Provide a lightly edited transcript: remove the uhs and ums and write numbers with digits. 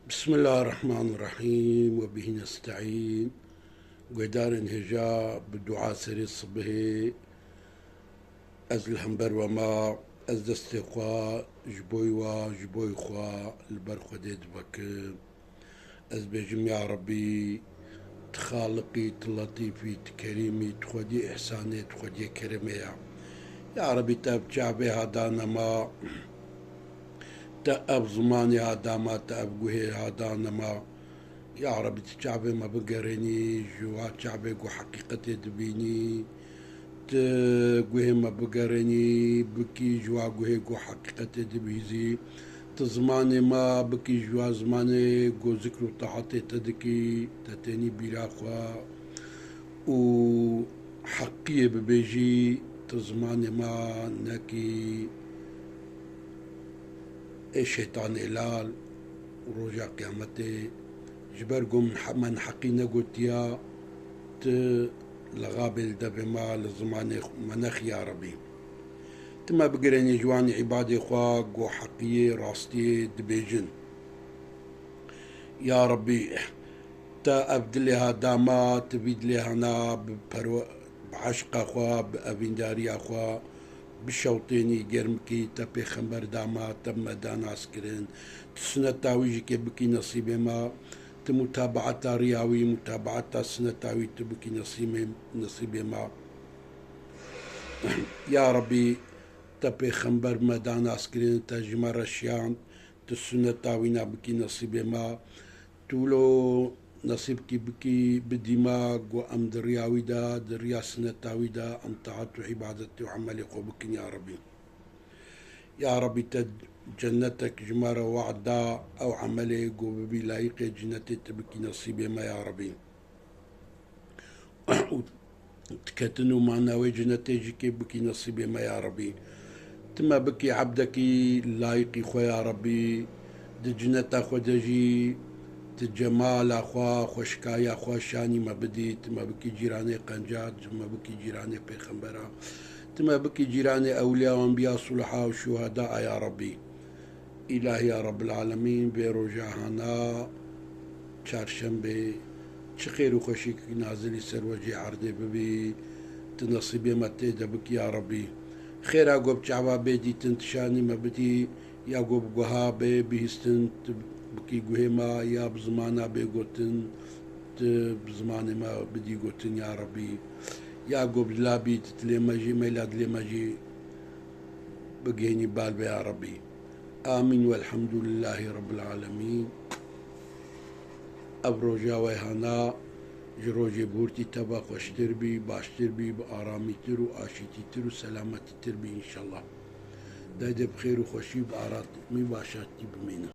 بسم الله الرحمن الرحيم وبه نستعين. قدار انهجاء بالدعاء سري الصبح از الهمبر وما از دستقوا جبوي خوا البرخديد بك از بجم يا ربي تخالقي تلطيفي تكريمي تخدي احساني تخدي كرمي يا ربي تاب شعبي هدانا ما تأب زماني هداما تأب قهي هدانا ما يا ربي تشعبي ما بقرني جوا شعبي قو حقيقتي دبيني تقوه ما بقرني بكي جوا قوه قو حقيقتي دبيزي تزماني ما بكي جوا زماني قو ذكر طاعتي تدكي تتني بلاخوا و حقية ببيجي تزماني ما نكي الشيطان إلال ورجع قيامتي جبركم من حقينا قلت يا لغابل دبما لزمان منخ يا ربي تما بقريني جواني عبادي خوا قو حقية راستي دبيجن يا ربي تا أبدلها داما تبيد لها هنا بعشق أخوا بأبنداري أخوا بشوطيني جرمكي تبي خمبر داما تم دانا سكرين تسنة تاويجي كي بكي نصيبي ما متابعة رياوي متابعة سنتاوي تبكي نصيبي ما يا ربي تبي خمبر مدان اسكرين تجمع رشيان تسنتاوي نبكي نصيبي ما تولو نصيبك بكي بدماغ وأم درياوي دا دريا سنتاوي دا أم طاعت وعبادتي وعملي قوبك يا ربي يا ربي جنتك جمارة وعدا أو عملي قوبي لايقي جنتي تبكي نصيبي ما يا ربي تكتنو معنا وجنتي جيكي بكي نصيبي ما يا ربي تما بكي عبدك لايقي خو يا ربي دي جنتا خو دجي تجمال أخوا خوشكايا أخوا شاني ما بدي تما بكي جيراني قنجات تما بكي جيراني بيخنبرا تما بكي جيراني أولياء وأنبياء صلحاء وشهداء يا ربي إلهي يا رب العالمين بروجاهنا چارشنبه خير وخشيك نازلي سر وجه عرضي ببي تنصيبي متى دبك يا ربي خير أقوب شعبا بيدي تنتشاني ما بدي يا قوب قهابي بيستن بكي قهما يا بزمانا بيقوتن بزماني ما بدي قوتن يا ربي يا قوب لابي تتلمجي ميلاد لمجي بقيني بالبي يا ربي آمين والحمد لله رب العالمين أبرو جاوي هنا جروجي بورتي تبا خوش تربي باش تربي بآرامي ترو آشيتي ترو سلامتي تربي إن شاء الله دايدة بخير وخوشي بآرات مي باشاتي بمينة